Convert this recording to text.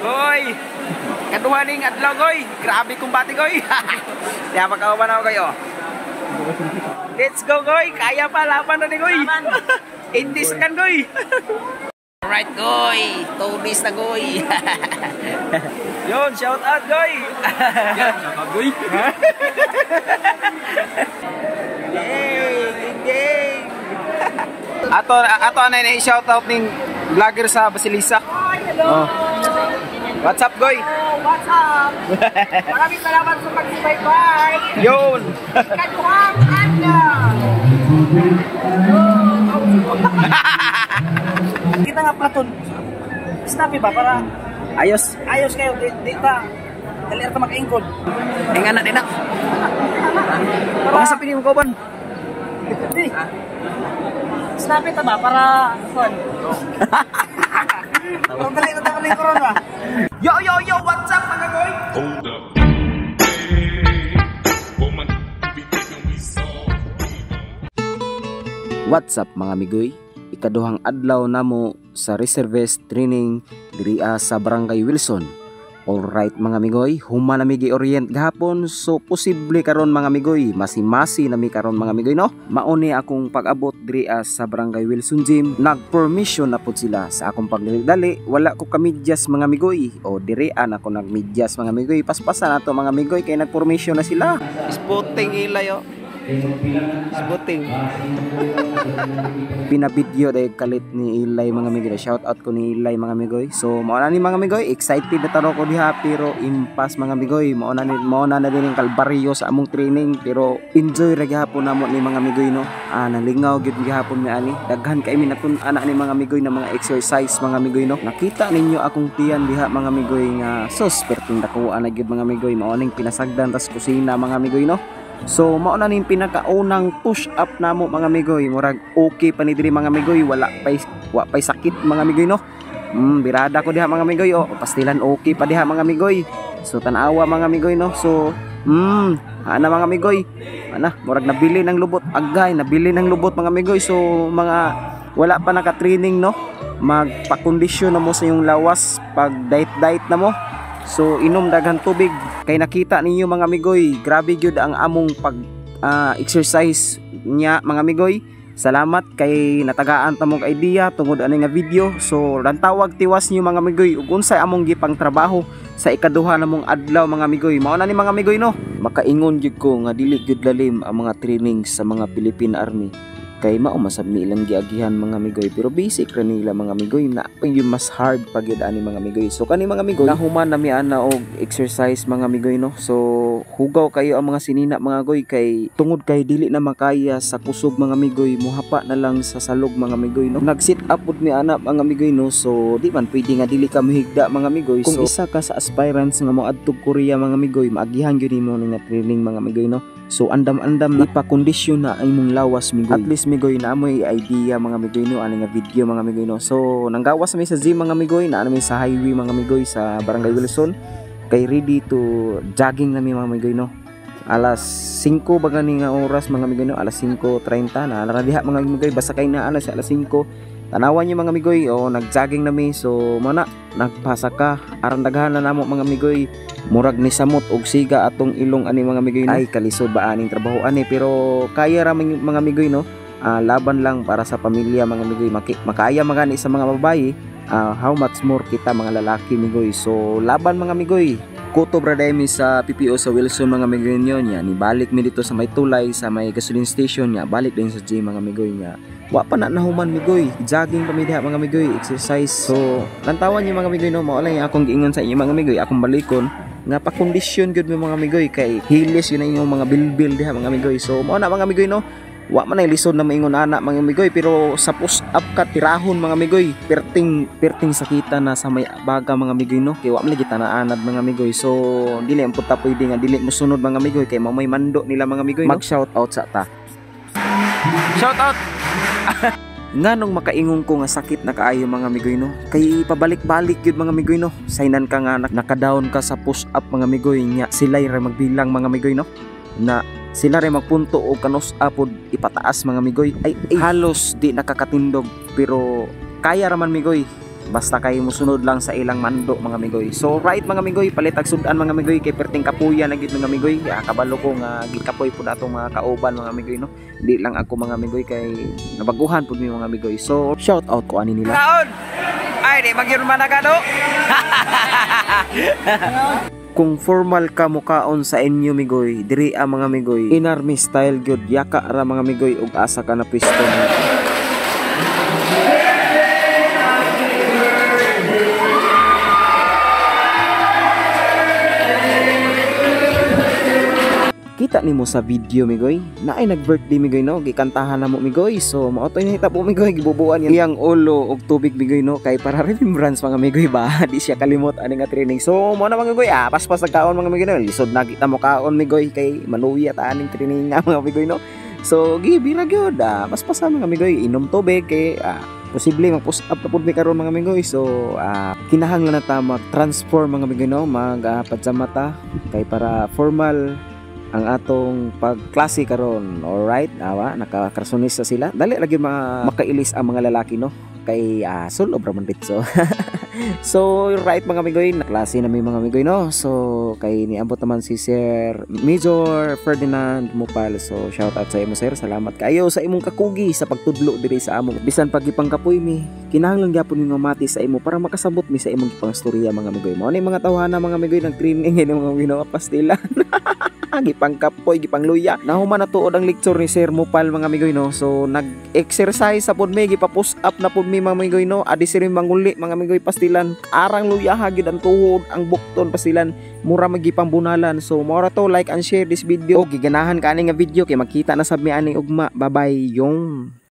Goy! Kaduha ning adlaw goy. Grabe kumbati goy. Kaya magkauban ako goy oh. Let's go goy. Kaya pa laban na ni goy. 80 second goy. Alright goy. 2 days na goy. Yun, shout out goy. Goy. Hey. Ato na i-shout out ning vlogger sa Basilisa. Oh. What's up, Goy? What's up? Maraming salamat sa pag-bye-bye. Yun. Kaduhang anda. Kita nga platon. Snappy ba para ayos kayo di ta. Dali ta makaingkod. Ingan na din na. Baka sa pining kauban. Di. Snappy ta ba para fun. Ang dali na tayo ng corona. Yo, what's up mga goy? Hold up. What's up mga migoy? Ikaduhang adlaw namo sa reservist training diri sa Barangay Wilson. Alright mga migoy, human na mi gi-orient gahapon, so posible karon mga migoy, masi-masi na mi karon mga migoy no. Mauni akong pag-abot diri sa Barangay Wilson Gym, nag-permission na pud sila sa akong pagdali. Wala ko kamidyas mga migoy, o diri ako nagmidyas mga migoy. Paspasan nato mga migoy kay nag-permission na sila. Spotting ilayo. Spotting. Pinabidyo dahil kalit ni Ilay mga migoy. Shout out ko ni Ilay mga migoy. So mauna ni mga migoy, excited na taro ko diha pero impas mga migoy. Mauna na din yung kalbaryo sa among training pero enjoy ra gyapon namo ni mga migoy no. Nalingaw gyud gyapon mi ani. Daghan kay mi natun-ana ni mga migoy na mga exercise mga migoy no. Nakita ninyo akong tiyan diha mga migoy nga sus perting dakuan na gyud mga migoy. Mauna ning pinasagdan tas kusina mga migoy no. So mao na ning pinakaunang push up namo mga migoy. Murag okay pa ni diri mga migoy, wala pay sakit mga migoy no. Birada ko diha mga migoy oh. Pastilan okay pa diha mga migoy. So tanawa mga migoy no. So ana mga migoy. Murag nabili ng lubot agay, nabili ng lubot mga migoy. So mga wala pa naka-training no. Magpa-kondisyon na mo sa yung lawas pag diet na mo. So inom daghan tubig kay nakita ninyo mga migoy, grabe gyud ang among pag exercise niya mga migoy. Salamat kay natagaan ta mong idea tungod ani nga video. So rantawag tiwas niyo mga migoy ug unsay among gipang trabaho sa ikaduha namong adlaw mga migoy. Mao na ni mga migoy no. Makaingon gyud ko nga dili gyud lalim ang mga training sa mga Philippine Army. Kay mao masab ni ilang giagihan mga migoy pero basic ra nila mga migoy na yung mas hard pag yun ani mga migoy. So kani mga migoy nahuman na mi ana og exercise mga migoy no. So hugaw kayo ang mga sinina mga goy kay tungod kay dili na makaya sa kusog mga migoy, muhapa na lang sa salog mga migoy no. Nag-sit up pud mi ana mga migoy no. So di man pwede nga dili ka mohigda mga migoy. Kung isa ka sa aspirants nga moadtog Korea mga migoy, maagihan gyud nimo ni nga training mga migoy no. So andam-andam na pa-kondisyon na ay mong lawas migoy. At least migoy na amoy idea mga migoy no, ani nga video mga migoy no. So nanggawas mi sa gym mga migoy, na mi sa highway mga migoy sa Barangay Wilson. Kay ready to jogging na mi mga migoy no. Alas 5 ba gani nga oras mga migoy no, alas 5:30 na ara diha mga migoy, basta kay na alas 5. Tanawan niyo mga migoy o nag-jogging na mi. So mo na nagpasa ka aron daghan na namo mga migoy. Murag ni samot og siga atong ilong ani mga migoy no? Ay kalisod ba aning trabaho ani pero kaya ra mga migoy no. Laban lang para sa pamilya mga migoy. Makaya magani sa mga babae, how much more kita mga lalaki migoy. So laban mga migoy. Kuto braday mi sa PPO sa Wilson mga migoy niyo nya. Ni balik mi dito sa may tulay sa may gasoline station nya. Balik din sa gym mga migoy nya. Wa pa na nahuman migoy. Jogging pa mi diha mga migoy, exercise. So lantawan niyo mga migoy no, mao lang akong giingon sa inyo mga migoy, akong balikon nga pa kondisyon gyud mi mga migoy kay hilis yun yung mga bilbil diha mga migoy. So mao na mga migoy no. Wa man ay lisod na maingon ana mga migoy pero sa push up ka tirahon mga migoy. Perting sakita na sa may baga mga migoy no. Kay wa man lagi tanaanad mga migoy. So dili ang puta pwede nga dili mo sunod mga migoy kay mamay mando nila mga migoy no. Mag shout out sa ta. Shout out. Nganong makaingon ko nga sakit na kaayo mga migoy no. Kay pabalik-balik gyud mga migoy no. Saynan ka nga naka-down ka sa push up mga migoy nya. Sila ra magbilang mga migoy no. Na sila rin magpunto o kanus apod ipataas mga migoy. Ay halos di nakakatindog pero kaya raman migoy. basta kay musunod lang sa ilang mando mga migoy. So right mga migoy, palitag sudan mga migoy kay perting kapuya na gid mga migoy. Kabalo ko nga gikapoy pud atong mga kauban mga migoy no. Di lang ako mga migoy kay nabaguhan pud mi mga migoy. So shout out ko ani nila. Kaon! Ay, di magyurman na ka, no? Kung formal ka mukaon sa inyo migoy, diri ang mga migoy in army style gyud, yaka ra mga migoy ug asa ka na pwesto mo. Kita nimo sa video migoy, naay nag-birthday migoy no, gikantahan na mo migoy. So mao to yung hitabo migoy, gibubuan iyang ulo og tubig migoy no, kay para remembrance mga migoy ba, di siya kalimot ani nga training. So mao na mga migoy, paspas nagkaon mga migoy no, lisod na kita mo kaon migoy kay maluya ta aning training nga mga migoy no. So gibira gyud, paspas mga migoy, inom tubig kay posible mag-push up na pud mi karon mga migoy. So kinahanglan na ta mag-transform mga migoy no, mag-pajama ta kay para formal ang atong pagklase karon. Alright, nakakarsonis sila. Dali lagi makailis ang mga lalaki no. Kay sulob ra man ditso. So right mga migoy, naklase na may mga migoy no. So kay niabot naman si Sir Major Ferdinand Mupal. So shout out sa imo sir. Salamat kayo sa imong kakugi sa pagtudlo diri sa amo. Bisan pag ipangkapoy mi, kinahanglan gyapon mi mamati sa imo para makasabot mi sa imong ipangstorya mga migoy. Mao ni mga tawhana mga migoy nag training ini mga ginawa pastilan. Gipangkapoy, gipangluya. Nahuman na tuod ang lecture ni Sir Mupal mga migoy no. So nag-exercise sa pod mi, gipa-push up na pod mi mga migoy no. Adi sir manguli mga migoy pastilan. Arang luya hagid ang tuhod, ang bukton pastilan. Mura magipang bunalan. So mora to, like and share this video. O giganahan ka ani nga video kay makita na sab mi ani ugma. Bye bye yung